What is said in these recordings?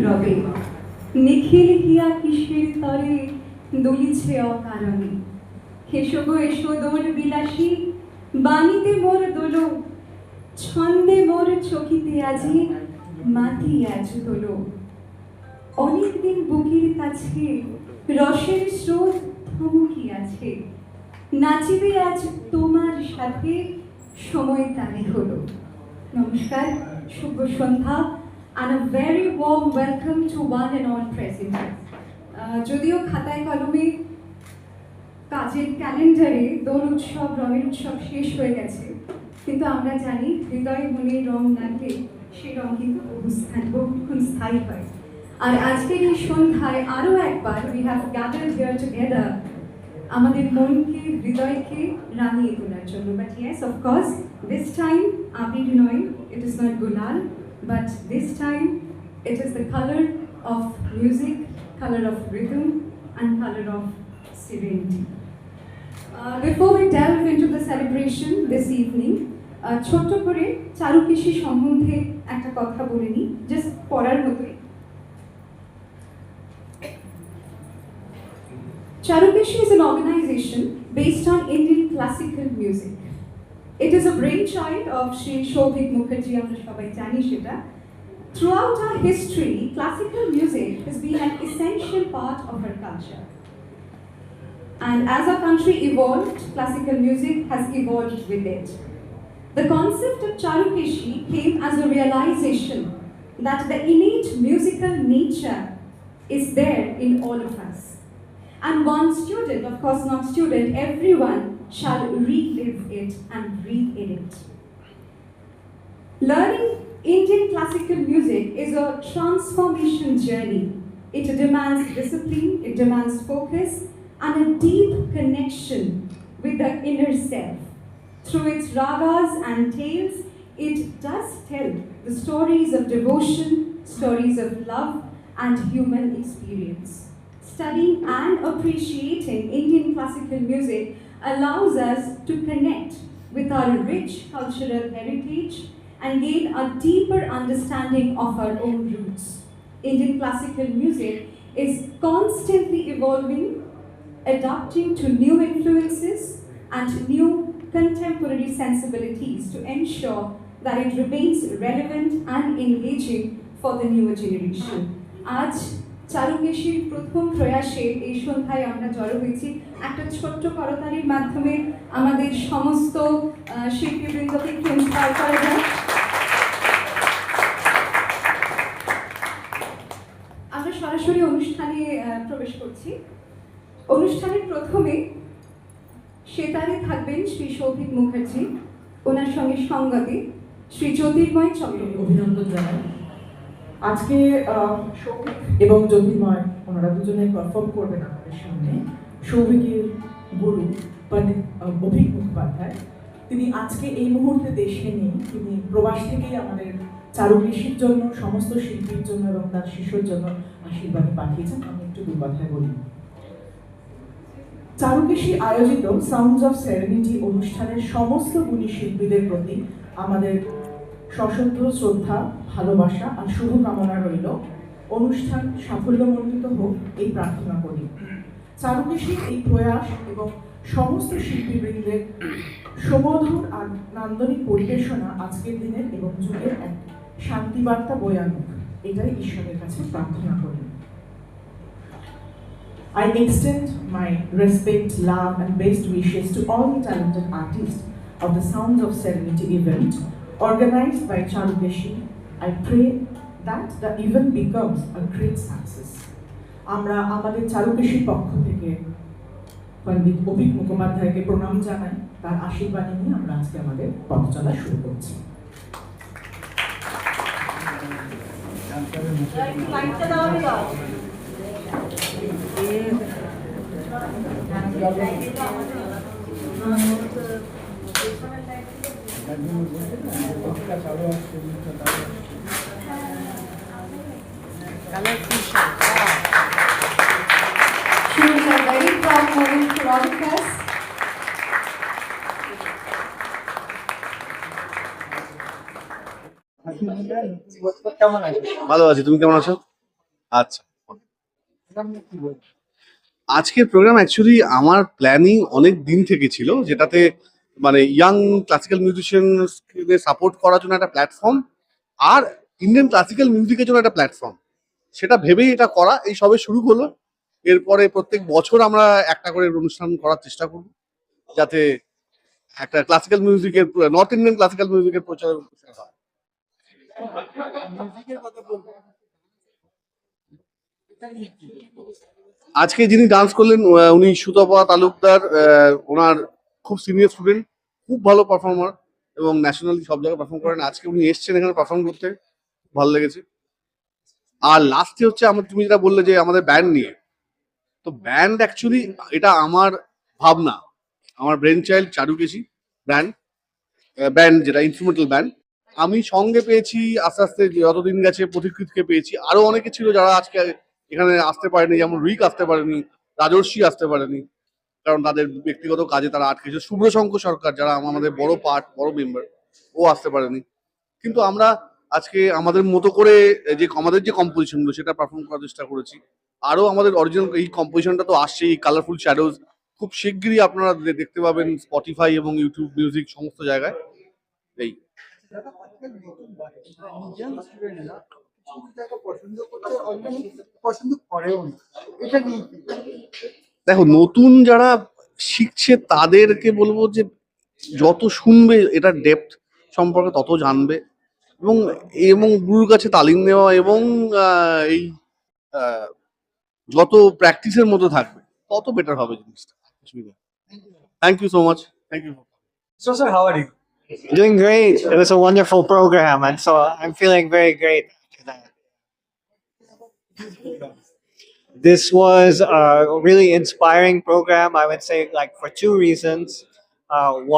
রবে নিখিল হিয়া কিসের তরে দুলিছে অকারণে। হেসো গো এসো দোল বিলাসী, বাণীতে মোর দোলো, ছন্দে মোর চকিতে আজি মাতি আজ দোলো। অনেকদিন বুকের কাছে রসের স্রোত থমকিয়াছে, নাচিবে আজ তোমার সাথে সময় তারে হলো। নমস্কার, শুভ সন্ধ্যা and a very warm welcome to one and all present. যদিও খাতায় কলমে কাজের ক্যালেন্ডারে দোল উৎসব রঙের উৎসব শেষ হয়ে গেছে, কিন্তু আমরা জানি হৃদয় মনে রং লাগলে সেই রং কিন্তু বহুক্ষণ স্থায়ী হয়। আর আজকের এই সন্ধ্যায় আরও একবার we have gathered here together আমাদের মনকে হৃদয়কে রাঙিয়ে তোলার জন্য। But yes, of course, this time আবির নয়, it is not গুলাল, but this time it is the color of music, color of rhythm and color of serenity. Before we delve into the celebration this evening, ছোট্ট করে চারুকেশী সম্বন্ধে একটা কথা বলে নিই, just পড়ার মতোই। Charukeshi is an organization based on Indian classical music. It is a brainchild of Sri Shobhik Mukherjee, amra shobai jani seta. Throughout our history, classical music has been an essential part of our culture. And as our country evolved, classical music has evolved with it. The concept of Charukeshi came as a realization that the innate musical nature is there in all of us. And one student, of course not student, everyone shall relive it and breathe in it. Learning Indian classical music is a transformation journey. It demands discipline, it demands focus, and a deep connection with the inner self. Through its ragas and tales, it does tell the stories of devotion, stories of love, and human experience. Studying and appreciating Indian classical music allows us to connect with our rich cultural heritage and gain a deeper understanding of our own roots. Indian classical music is constantly evolving, adapting to new influences and new contemporary sensibilities to ensure that it remains relevant and engaging for the newer generation. আজ চারুকেশীর প্রথম প্রয়াসে এই সন্ধ্যায় আমরা জড়ো হয়েছি একটা ছোট্ট করতালির মাধ্যমে আমাদের সমস্ত শিল্পীবৃন্দকে একটু ইন্সপায়ার করা যায়। আমরা সরাসরি অনুষ্ঠানে প্রবেশ করছি। অনুষ্ঠানের প্রথমে সেতারে থাকবেন শ্রী শৌভিক মুখার্জি, ওনার সঙ্গে সঙ্গতে শ্রী জ্যোতির্ময় চক্রবর্তী। অভিনন্দন জানাই। আজকে সৌভিক এবং জ্যোতির্ময় ওনারা দুজনে পারফর্ম করবেন আমাদের সামনে। সৌভিকের গুরু পণ্ডিত অভিক মুখোপাধ্যায়, তিনি আজকে এই মুহূর্তে দেশে নেই, তিনি প্রবাস থেকেই আমাদের চারুকেশীর জন্য, সমস্ত শিল্পীর জন্য এবং তার শিষ্যর জন্য আশীর্বাদ পাঠিয়েছেন। আমি একটু দু কথায় বলি। চারুকেশী আয়োজিত সাউন্ডস অফ সেরেনিটি অনুষ্ঠানের সমস্ত গুণী শিল্পীদের প্রতি আমাদের সশ্রদ্ধ শ্রদ্ধা, ভালোবাসা আর শুভকামনা রইল। অনুষ্ঠান সাফল্যমণ্ডিত হোক এই প্রার্থনা করি। চারুকেশীর এই প্রয়াস এবং সমস্ত শিল্পীবৃন্দের সুমধুর আর নান্দনিক পরিবেশনা আজকের দিনের এবং যুগের এক শান্তিবার্তা বয়ে আনুক, এটাই ঈশ্বরের কাছে প্রার্থনা করি। I extend my respect, love and best wishes to all the talented artists of the Sounds of Serenity event organized by Charukeshi. I pray that the event becomes a great success. আমরা আমাদের চারুকেশীর পক্ষ থেকে পণ্ডিত অভিক মুখোপাধ্যায়কে প্রণাম জানাই, তার আশীর্বাদ নিয়ে আমরা আজকে আমাদের পথ চলা শুরু করছি। She was a very proud moment for all of us. ভালো আছি, তুমি কেমন আছো? আচ্ছা, আজকের প্রোগ্রাম অ্যাকচুয়ালি আমার প্ল্যানিং অনেক দিন থেকে ছিল, যেটাতে মানে ইয়াং ক্লাসিক্যাল মিউজিশিয়ানদের সাপোর্ট করার জন্য একটা প্ল্যাটফর্ম, আর ইন্ডিয়ান ক্লাসিক্যাল মিউজিকের জন্য একটা প্ল্যাটফর্ম, সেটা ভেবেই এটা করা। এই সবে শুরু হলো। এরপরে প্রত্যেক বছর আমরা একটা করে অনুষ্ঠান করার চেষ্টা করব, যাতে একটা ক্লাসিক্যাল মিউজিকের, নর্থ ইন্ডিয়ান ক্লাসিক্যাল মিউজিকের প্রচার হয়। আজকে যিনি ডান্স করলেন উনি সুতপা তালুকদার। ওনার খুব সিনিয়র স্টুডেন্ট, খুব ভালো পারফর্মার, এবং ন্যাশনালি সব জায়গায় পারফর্ম করেন। আজকে উনি এসছেন এখানে পারফর্ম করতে, ভালো লেগেছে। আর লাস্টে হচ্ছে তুমি যেটা বললে যে আমাদের ব্যান্ড নিয়ে, তো ব্যান্ড অ্যাকচুয়ালি এটা আমার ভাবনা, আমার ব্রেন চাইল্ড চারুকেশি ব্যান্ড, ব্যান্ড যেটা ইনস্ট্রুমেন্টাল ব্যান্ড। আমি সঙ্গে পেয়েছি আস্তে আস্তে, যতদিন গেছে পথিকৃতকে পেয়েছি, আরো অনেকে ছিল যারা আজকে এখানে আসতে পারেনি, যেমন রিক আসতে পারেনি, রাজর্ষি আসতে পারেনি, কারণ তাদের ব্যক্তিগত কাজে তারা আটকেছে। শুভ্রশঙ্কর সরকার, যারা আমাদের বড় পার্ট, বড় মেম্বার, ও আসতে পারেনি। কিন্তু আমরা আজকে আমাদের মতো করে যে আমাদের যে কম্পোজিশনগুলো সেটা পারফর্ম করার চেষ্টা করেছি। আরো আমাদের অরিজিনাল এই কম্পোজিশনটা তো আসছেই, কালারফুল শ্যাডোজ, খুব শিগগিরই আপনারা দেখতে পাবেন স্পটিফাই এবং ইউটিউব মিউজিক সমস্ত জায়গায়। এই দেখো, নতুন যারা শিখছে তাদেরকে বলবো যে যত শুনবে এটা ডেপথ সম্পর্কে তত জানবে, এবং এবং গুরুর কাছে তালিম নেওয়া, এবং এই আহ, যত প্র্যাকটিসের মধ্যে থাকবে তত বেটার হবে জিনিসটা। Thank you so much. Thank you. So, sir, how are you? Doing great. It was a wonderful program, and so I'm feeling very great after that. This was a really inspiring program. I would say, like, for two reasons.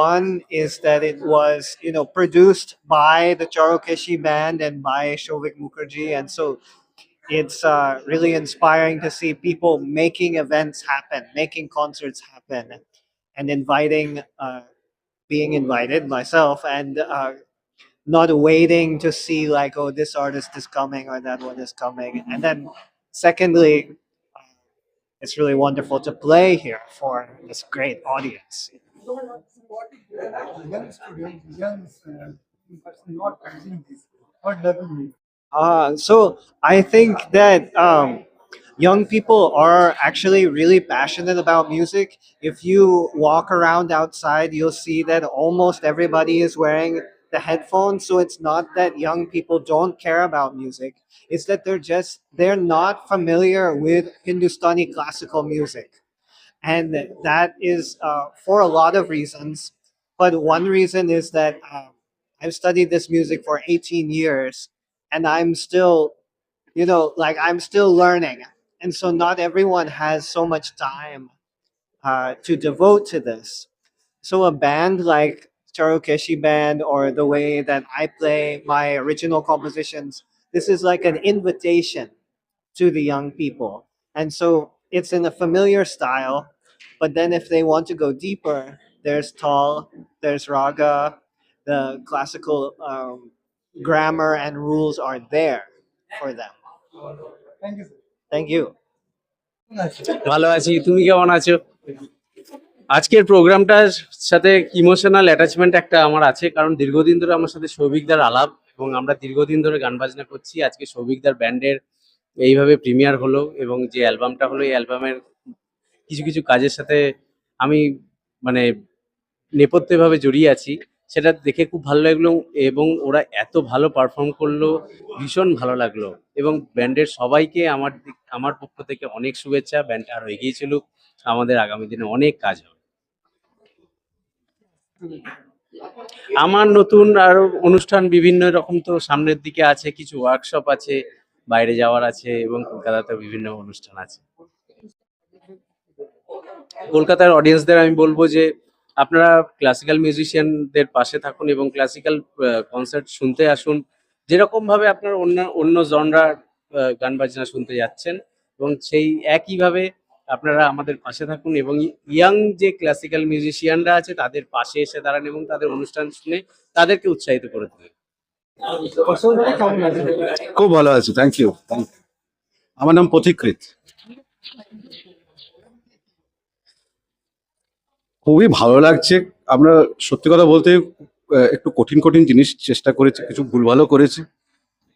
One is that it was, produced by the Charukeshi band and by Shovik Mukherjee, and so it's really inspiring to see people making events happen, making concerts happen, and being invited myself, and not waiting to see like, oh, this artist is coming or that one is coming. And then secondly, it's really wonderful to play here for this great audience. Young students, young person not using this, not loving it. So I think that young people are actually really passionate about music. If you walk around outside, you'll see that almost everybody is wearing the headphones. So it's not that young people don't care about music. It's that they're not familiar with Hindustani classical music. And that is for a lot of reasons. But one reason is that I've studied this music for 18 years, and I'm still, I'm still learning. And so not everyone has so much time to devote to this. So a band like Charukeshi Band, or the way that I play my original compositions, this is like an invitation to the young people. And so it's in a familiar style, but then if they want to go deeper, there's Tal, there's Raga, the classical grammar and rules are there for them. Thank you, sir. Thank you. ভালো আছি, তুমি কেমন আছো? আজকের প্রোগ্রামটার সাথে emotional attachment একটা আমার আছে, কারণ দীর্ঘদিন ধরে আমার সাথে সৌভিকদার আলাপ, এবং আমরা দীর্ঘদিন ধরে গান বাজনা করছি। আজকে সৌভিকদার ব্যান্ডের এইভাবে প্রিমিয়ার হলো, এবং যে অ্যালবামটা হলো, এই অ্যালবামের কিছু কিছু কাজের সাথে আমি মানে নেপথ্যভাবে জড়িয়ে আছি। সেটা দেখে খুব ভালো লাগলো, এবং ওরা এত ভালো পারফর্ম করলো, ভীষণ ভালো লাগলো। এবং ব্যান্ডের সবাইকে আমার পক্ষ থেকে অনেক শুভেচ্ছা। ব্যান্ডটা আরো এগিয়ে চলুক, আমাদের আগামী দিনে অনেক কাজ হবে। আমার নতুন আরো অনুষ্ঠান বিভিন্ন রকম তো সামনের দিকে আছে, কিছু ওয়ার্কশপ আছে, বাইরে যাওয়ার আছে, এবং কলকাতাতে বিভিন্ন অনুষ্ঠান আছে। কলকাতার অডিয়েন্সদের আমি বলবো যে আপনারা ক্লাসিক্যাল মিউজিশিয়ানদের পাশে থাকুন এবং ক্লাসিক্যাল কনসার্ট শুনতে আসুন, যেরকম ভাবে আপনারা অন্য জনরার গান বাজনা শুনতে যাচ্ছেন, এবং সেই একইভাবে আপনারা আমাদের পাশে থাকুন, এবং ইয়াং যে ক্লাসিক্যাল মিউজিশিয়ানরা আছে তাদের পাশে এসে দাঁড়ান, এবং তাদের অনুষ্ঠান শুনে তাদেরকে উৎসাহিত করে তোলেন। কেমন আছে? খুব ভালো আছি, থ্যাংক ইউ। আমার নাম পথিকৃৎ। খুবই ভালো লাগছে। আমরা সত্যি কথা বলতে একটু কঠিন কঠিন জিনিস চেষ্টা করেছি, কিছু ভুলভালও করেছি,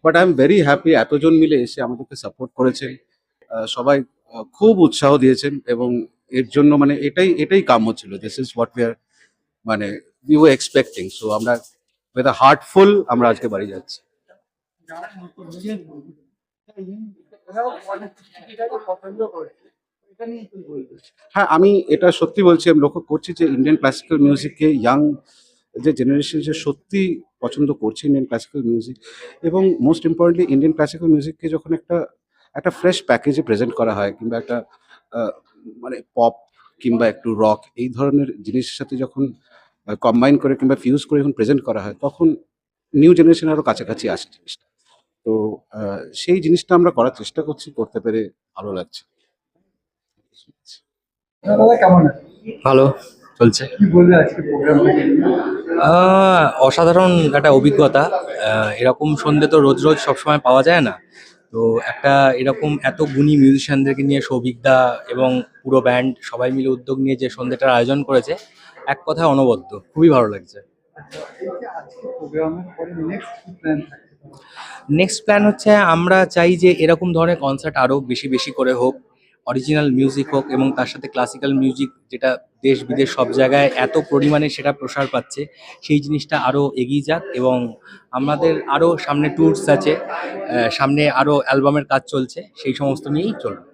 but I am very happy এতজন মিলে এসে আমাদেরকে সাপোর্ট করেছেন। সবাই খুব উৎসাহ দিয়েছেন এবং এর জন্য মানে এটাই এটাই কাম্য ছিল। This is what we are মানে উই ওয়ার এক্সপেক্টিং। সো আমরা উইথ আ হার্টফুল আমরা আজকে বাড়ি যাচ্ছি। যারা নতুন নিজের এরাও অনেক এটাকে পছন্দ করে, এটা নিয়ে কি বলবে? হ্যাঁ, আমি এটা সত্যি বলছি, আমি লক্ষ্য করছি যে ইন্ডিয়ান ক্লাসিক্যাল মিউজিককে ইয়াং যে জেনারেশন যে সত্যি পছন্দ করছে ইন্ডিয়ান ক্লাসিক্যাল মিউজিক, এবং মোস্ট ইম্পর্টেন্টলি ইন্ডিয়ান ক্লাসিক্যাল মিউজিককে যখন একটা একটা ফ্রেশ প্যাকেজে প্রেজেন্ট করা হয়, কিংবা একটা আহ, মানে পপ কিংবা একটু রক এই ধরনের জিনিসের সাথে যখন কম্বাইন করে কিংবা ফিউজ করে যখন প্রেজেন্ট করা হয়, তখন নিউ জেনারেশন আরও কাছাকাছি আসে জিনিসটা। তো সেই জিনিসটা আমরা করার চেষ্টা করছি, করতে পেরে ভালো লাগছে। দাদা কেমন আছে? ভালো চলছে। কি বলবে আজকে প্রোগ্রামটা নিয়ে? অসাধারণ একটা অভিজ্ঞতা। এরকম সন্ধে তো রোজ রোজ সবসময় পাওয়া যায় না। তো একটা এরকম এত গুণী মিউজিশিয়ানদেরকে নিয়ে সৌভিকদা এবং পুরো ব্যান্ড সবাই মিলে উদ্যোগ নিয়ে যে সন্ধ্যেটার আয়োজন করেছে, এক কথায় অনবদ্য, খুবই ভালো লাগছে। আচ্ছা, এই যে আজকে প্রোগ্রামের পরে নেক্সট কি প্ল্যান থাকে? নেক্সট প্ল্যান হচ্ছে আমরা চাই যে এরকম ধরনের কনসার্ট আরও বেশি বেশি করে হোক, অরিজিনাল মিউজিক হোক এবং তার সাথে ক্লাসিক্যাল মিউজিক, যেটা দেশ বিদেশ সব জায়গায় এত পরিমাণে সেটা প্রসার পাচ্ছে, সেই জিনিসটা আরও এগিয়ে যাক। এবং আমাদের আরও সামনে ট্যুরস আছে, সামনে আরও অ্যালবামের কাজ চলছে, সেই সমস্ত নিয়েই চলবে।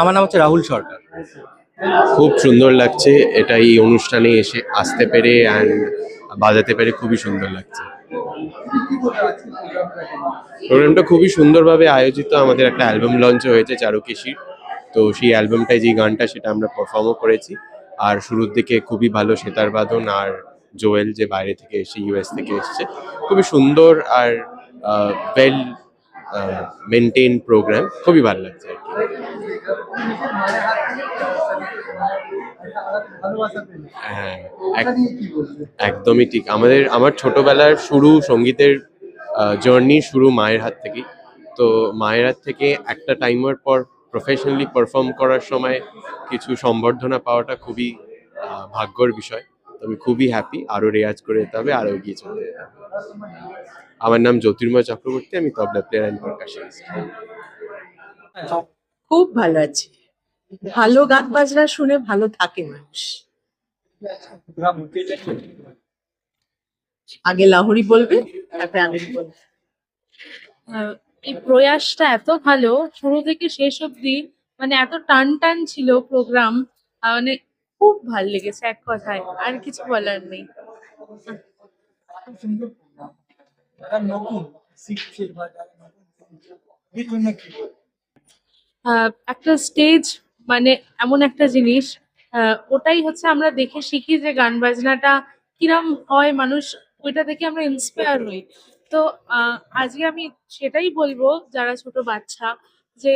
আমার নাম হচ্ছে রাহুল সরকার। খুব সুন্দর লাগছে এটা, এই অনুষ্ঠানে এসে আসতে পেরে অ্যান্ড বাজাতে পেরে খুবই সুন্দর লাগছে। কি বলবে আজকে প্রোগ্রামটা কেমন? প্রোগ্রামটা খুবই সুন্দরভাবে আয়োজিত। আমাদের একটা অ্যালবাম লঞ্চ হয়েছে চারুকেশির, তো সেই অ্যালবামটায় যে গানটা সেটা আমরা পারফর্মও করেছি। আর শুরুর দিকে খুবই ভালো সেতার বাদন, আর জোয়েল যে বাইরে থেকে এসে ইউএস থেকে এসছে, খুবই সুন্দর আর ওয়েল মেনটেন প্রোগ্রাম, খুবই ভালো লাগছে আর কি। নিজের মায়ের হাত থেকে একটা আলাদা ভালোবাসা পেলে, হ্যাঁ, ওটা নিয়ে কি বলবে? একদমই ঠিক। আমার ছোটবেলার শুরু, সঙ্গীতের জার্নি শুরু মায়ের হাত থেকেই। তো মায়ের হাত থেকে একটা টাইমের পর প্রফেশনালি পারফর্ম করার সময় কিছু সম্বর্ধনা পাওয়াটা খুবই ভাগ্যর বিষয়। তো আমি খুবই হ্যাপি। আরও রেয়াজ করে যেতে হবে, আরও এগিয়ে চলতে যেতে হবে। আমার নাম জ্যোতির্ময় চক্রবর্তী, আমি তবলা প্লেয়ার অ্যান্ড পারকাশনিস্ট। খুব ভালো আছি। ভালো গান বাজনা শুনে ভালো থাকে মানুষ। প্রোগ্রাম হতে আগে লাহোরি বলবে, তারপরে আমি বলবো। এই প্রয়াসটা এত ভালো, শুরু থেকে শেষ অবধি মানে এত টান টান ছিল প্রোগ্রাম, মানে খুব ভাল লেগেছে এক কথায়, আর কিছু বলার নেই। খুব সুন্দর প্রোগ্রাম। যারা নতুন শিখছে বা যারা নতুন শিখছে, এর জন্য কি বলবে? একটা স্টেজ মানে এমন একটা জিনিস, ওটাই হচ্ছে আমরা দেখে শিখি যে গান বাজনাটা কিরম হয়, মানুষ ওইটা দেখে আমরা ইন্সপায়ার হই। তো আজকে আমি সেটাই বলবো যারা ছোট বাচ্চা, যে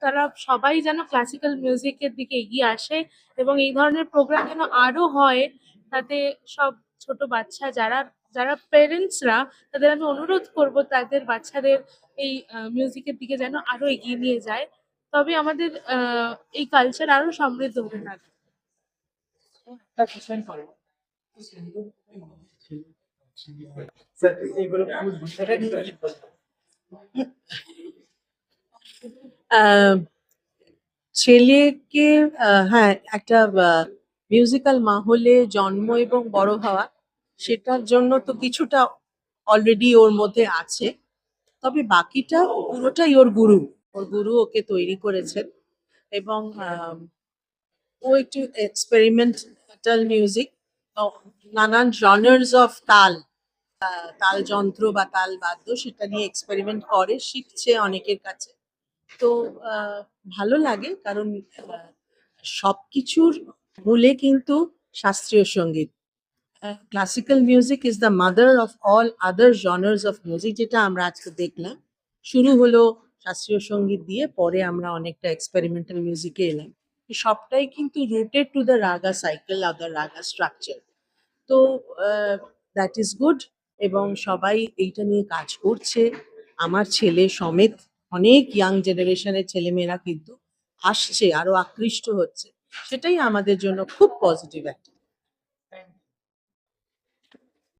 তারা সবাই যেন ক্লাসিক্যাল মিউজিকের দিকে এগিয়ে আসে এবং এই ধরনের প্রোগ্রাম যেন আরো হয়, তাতে সব ছোট বাচ্চা যারা যারা পেরেন্টসরা, তাদের আমি অনুরোধ করব তাদের বাচ্চাদের এই মিউজিকের দিকে যেন আরো এগিয়ে নিয়ে যায়, তবে আমাদের এই কালচার আরো সমৃদ্ধ হতে থাকবে। একটা কোশ্চেন করো। স্যার, এইগুলো বুঝবো, সেটা নিয়ে কি বলবো? আহ, ছেলেকে হ্যাঁ, একটা মিউজিক্যাল মাহলে জন্ম এবং বড় হওয়া, সেটার জন্য তো কিছুটা অলরেডি ওর মধ্যে আছে, তবে বাকিটা পুরোটাই ওর গুরু ওকে তৈরি করেছেন। এবং ও একটু এক্সপেরিমেন্টাল মিউজিক, নানান জনার্স অফ তাল যন্ত্র বা তাল বাদ্য, সেটা নিয়ে এক্সপেরিমেন্ট করে, শিখছে অনেকের কাছে। তো ভালো লাগে, কারণ সবকিছুর মূলে কিন্তু শাস্ত্রীয় সঙ্গীত। Classical music is the mother of all other genres of music, যেটা আমরা আজকে দেখলাম। শুরু হলো শাস্ত্রীয় সঙ্গীত দিয়ে, পরে আমরা অনেকটা এক্সপেরিমেন্টাল মিউজিকে এলাম। সবটাই কিন্তু rooted to the raga cycle আর দ্য রাগা স্ট্রাকচার। তো দ্যাট ইজ গুড, এবং সবাই এইটা নিয়ে কাজ করছে, আমার ছেলে সমেত অনেক ইয়াং জেনারেশনের ছেলেমেয়েরা কিন্তু আসছে, আরো আকৃষ্ট হচ্ছে, সেটাই আমাদের জন্য খুব পজিটিভ একটা